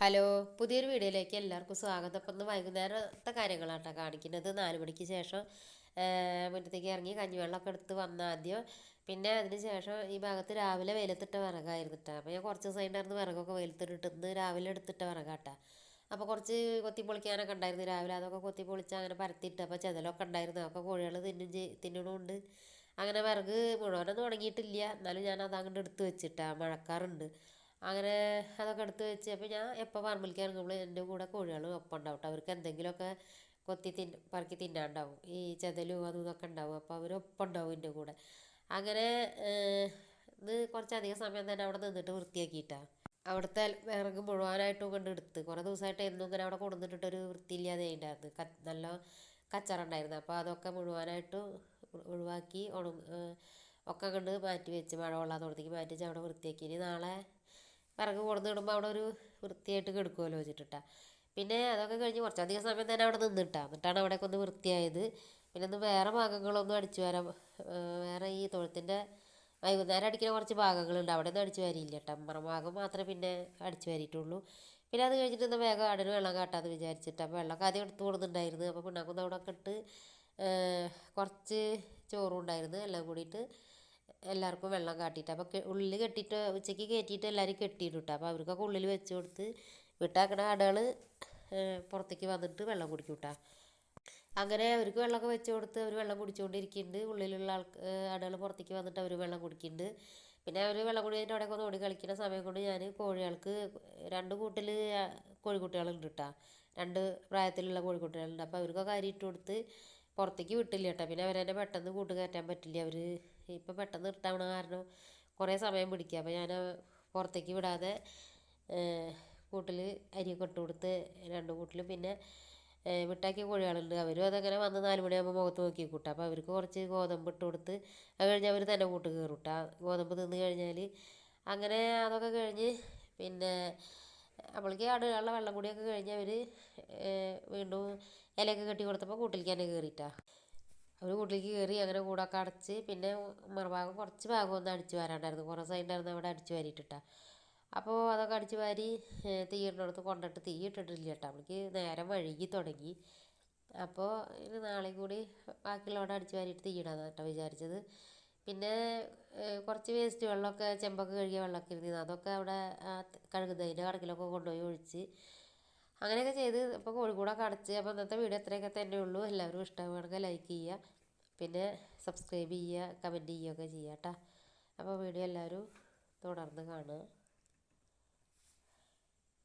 Hello, പുതിയൊരു വീഡിയോയിലേക്ക് എല്ലാവർക്കും സ്വാഗതം. അപ്പം ഇന്ന് വൈകുന്നേരത്തെ കാര്യങ്ങളാട്ടോ കാണിക്കുന്നത്. 4 മണിക്ക് ശേഷം മുറ്റത്തേക്ക് ഇറങ്ങി കഞ്ഞിവെള്ളമൊക്കെ എടുത്ത് വന്ന ആദ്യം. പിന്നെ അതിന് ശേഷം ഈ ഭാഗത്ത് രാവിലെ വെയിലത്തിട്ട വിറകായിരുന്നു കേട്ടോ. അപ്പോൾ ഞാൻ കുറച്ച് ദിവസമായിട്ടുണ്ടായിരുന്നു വിറകൊക്കെ വെയിലത്തിട്ട് ഇന്ന് രാവിലെ എടുത്തിട്ട വിറകാട്ടാ. അപ്പോൾ കുറച്ച് കൊത്തി പൊളിക്കാനൊക്കെ ഉണ്ടായിരുന്നു രാവിലെ. അതൊക്കെ കൊത്തി പൊളിച്ച് അങ്ങനെ പരത്തിയിട്ട് അപ്പോൾ ചെതലൊക്കെ ഉണ്ടായിരുന്നു. അപ്പോൾ കോഴികൾ തിന്നണമുണ്ട്. അങ്ങനെ വിറക് മുഴുവനൊന്നും ഉണങ്ങിയിട്ടില്ല. എന്നാലും ഞാൻ അതങ്ങോട്ട് എടുത്ത് വെച്ചിട്ടാ, മഴക്കാറുണ്ട്. അങ്ങനെ അതൊക്കെ എടുത്ത് വെച്ച് അപ്പോൾ ഞാൻ എപ്പോൾ പറമ്പിലേക്ക് ഇറങ്ങുമ്പോൾ എൻ്റെ കൂടെ കോഴികളും ഒപ്പം ഉണ്ടാവും കേട്ടോ. അവർക്ക് എന്തെങ്കിലുമൊക്കെ പറക്കി തിന്നാണ്ടാവും, ഈ ചെതലും അതും ഇതൊക്കെ ഉണ്ടാവും. അപ്പോൾ അവരൊപ്പം ഉണ്ടാവും എൻ്റെ കൂടെ. അങ്ങനെ ഇത് കുറച്ചധികം സമയം തന്നെ അവിടെ നിന്നിട്ട് വൃത്തിയാക്കിയിട്ടാ. അവിടുത്തെ വിറക് മുഴുവനായിട്ടും കൊണ്ട് എടുത്ത് കുറേ ദിവസമായിട്ട് എന്നും ഇങ്ങനെ അവിടെ കൊണ്ടുവന്നിട്ടൊരു വൃത്തിയില്ലാതെ ഉണ്ടായിരുന്നു. നല്ല കച്ചറ ഉണ്ടായിരുന്നു. അപ്പോൾ അതൊക്കെ മുഴുവനായിട്ട് ഒഴിവാക്കി ഒക്കെ കണ്ട് മാറ്റി വെച്ച് മഴ കൊള്ളാത്തോടത്തേക്ക് മാറ്റി വെച്ച് അവിടെ വൃത്തിയാക്കി. ഇനി നാളെ വിറക് കൊടുന്ന് ഇടുമ്പോൾ അവിടെ ഒരു വൃത്തിയായിട്ട് കെടുക്കുമല്ലോ വെച്ചിട്ടാ. പിന്നെ അതൊക്കെ കഴിഞ്ഞ് കുറച്ചധികം സമയം തന്നെ അവിടെ നിന്നിട്ടാ. എന്നിട്ടാണ് അവിടെയൊക്കെ ഒന്ന് വൃത്തിയായത്. പിന്നെ ഒന്ന് വേറെ ഭാഗങ്ങളൊന്നും അടിച്ചു വരാൻ, വേറെ ഈ തൊഴുത്തിൻ്റെ വൈകുന്നേരം അടിക്കുന്ന കുറച്ച് ഭാഗങ്ങളുണ്ട്, അവിടെ ഒന്നും അടിച്ചു വാരിയില്ല കേട്ടോ. അമ്മറ ഭാഗം മാത്രമേ പിന്നെ അടിച്ചു വാരിയിട്ടുള്ളൂ. പിന്നെ അത് കഴിഞ്ഞിട്ട് ഇന്ന് വേഗം ആടിന് വെള്ളം കാട്ടാമെന്ന് വിചാരിച്ചിട്ട് അപ്പോൾ വെള്ളമൊക്കെ ആദ്യം എടുത്ത് കൊടുക്കുന്നുണ്ടായിരുന്നു. അപ്പോൾ പിണ്ണാക്കൊന്ന് അവിടെ ഒക്കെ ഇട്ട് കുറച്ച് ചോറും ഉണ്ടായിരുന്നു. എല്ലാം കൂടിയിട്ട് എല്ലാവർക്കും വെള്ളം കാട്ടിയിട്ട് അപ്പോൾ ഉള്ളിൽ കെട്ടിയിട്ട് ഉച്ചയ്ക്ക് കയറ്റിയിട്ട് എല്ലാവരും കെട്ടിയിട്ട് കിട്ടും. അപ്പോൾ അവർക്കൊക്കെ ഉള്ളിൽ വെച്ച് കൊടുത്ത് വിട്ടാക്കണ ആടുകൾ പുറത്തേക്ക് വന്നിട്ട് വെള്ളം കുടിക്കും കേട്ടോ. അങ്ങനെ അവർക്ക് വെള്ളമൊക്കെ വെച്ച് കൊടുത്ത് അവർ വെള്ളം കുടിച്ചുകൊണ്ടിരിക്കുന്നുണ്ട്. ഉള്ളിലുള്ള ആടുകൾ പുറത്തേക്ക് വന്നിട്ട് അവർ വെള്ളം കുടിക്കുന്നുണ്ട്. പിന്നെ അവർ വെള്ളം കുടിച്ചിട്ട് അവിടെയൊക്കെ ഒന്ന് ഓടി കളിക്കുന്ന സമയം കൊണ്ട് ഞാൻ കോഴികൾക്ക് 2 കൂട്ടിൽ കോഴിക്കുട്ടികളുണ്ട് കേട്ടോ. 2 പ്രായത്തിലുള്ള കോഴിക്കുട്ടികളുണ്ട്. അപ്പോൾ അവർക്കൊക്കെ അരി ഇട്ട് കൊടുത്ത് പുറത്തേക്ക് വിട്ടില്ല കേട്ടോ. പിന്നെ അവരെന്നെ പെട്ടെന്ന് കൂട്ട് കയറ്റാൻ പറ്റില്ല. അവർ ഇപ്പം പെട്ടെന്ന് ഇട്ടാവണ കാരണം കുറേ സമയം പിടിക്കുക. അപ്പോൾ ഞാൻ പുറത്തേക്ക് വിടാതെ കൂട്ടിൽ അരിയൊക്കെ ഇട്ട് കൊടുത്ത് 2 കൂട്ടിലും പിന്നെ വിട്ടാക്കിയ കോഴികളുണ്ട്. അവരും അതങ്ങനെ വന്ന് 4 മണിയാകുമ്പോൾ മുഖത്ത് നോക്കി കൂട്ടാം. അപ്പോൾ അവർക്ക് കുറച്ച് ഗോതമ്പ് ഇട്ട് കൊടുത്ത് അത് കഴിഞ്ഞ് അവർ തന്നെ കൂട്ട് കയറും കേട്ടോ. ഗോതമ്പ് തിന്ന് കഴിഞ്ഞാൽ അങ്ങനെ അതൊക്കെ കഴിഞ്ഞ് പിന്നെ നമ്മൾക്ക് ആടുകളുടെ വെള്ളം കൂടിയൊക്കെ കഴിഞ്ഞ് അവർ വീണ്ടും ഇലയൊക്കെ കെട്ടി കൊടുത്തപ്പോൾ കൂട്ടിലേക്ക് തന്നെ കയറിയിട്ടാ. അവർ കൂട്ടിലേക്ക് കയറി അങ്ങനെ കൂടൊക്കെ അടച്ച് പിന്നെ മറുഭാഗം കുറച്ച് ഭാഗം ഒന്ന് അടിച്ച് വാരാണ്ടായിരുന്നു. കുറേ സൈഡായിരുന്നു അവിടെ അടിച്ച് വാരിയിട്ടിട്ടാ. അപ്പോൾ അതൊക്കെ അടിച്ച് വാരി തീയിടുന്നിടത്ത് കൊണ്ടിട്ട് തീ ഇട്ടിട്ടില്ല കേട്ടോ. നമ്മൾക്ക് നേരം വഴുകി തുടങ്ങി. അപ്പോൾ ഇനി നാളെയും കൂടി ബാക്കിയുള്ളവിടെ അടിച്ച് വാരിയിട്ട് തീയിടാന്നാണ് കേട്ടോ വിചാരിച്ചത്. പിന്നെ കുറച്ച് വേസ്റ്റ് വെള്ളമൊക്കെ ചെമ്പൊക്കെ കഴുകിയ വെള്ളമൊക്കെ ഇരുന്നിരുന്നു. അതൊക്കെ അവിടെ കഴുകുന്നതിൻ്റെ കടക്കിലൊക്കെ കൊണ്ടുപോയി ഒഴിച്ച് അങ്ങനെയൊക്കെ ചെയ്ത് ഇപ്പോൾ കോഴിക്കൂടൊക്കെ അടച്ച്. അപ്പോൾ ഇന്നത്തെ വീഡിയോ ഇത്രയൊക്കെ തന്നെ ഉള്ളൂ. എല്ലാവരും ഇഷ്ടമാണെങ്കിൽ ലൈക്ക് ചെയ്യുക, പിന്നെ സബ്സ്ക്രൈബ് ചെയ്യുക, കമൻറ്റ് ചെയ്യുകയൊക്കെ ചെയ്യുക കേട്ടോ. അപ്പോൾ വീഡിയോ എല്ലാവരും തുടർന്ന് കാണുക.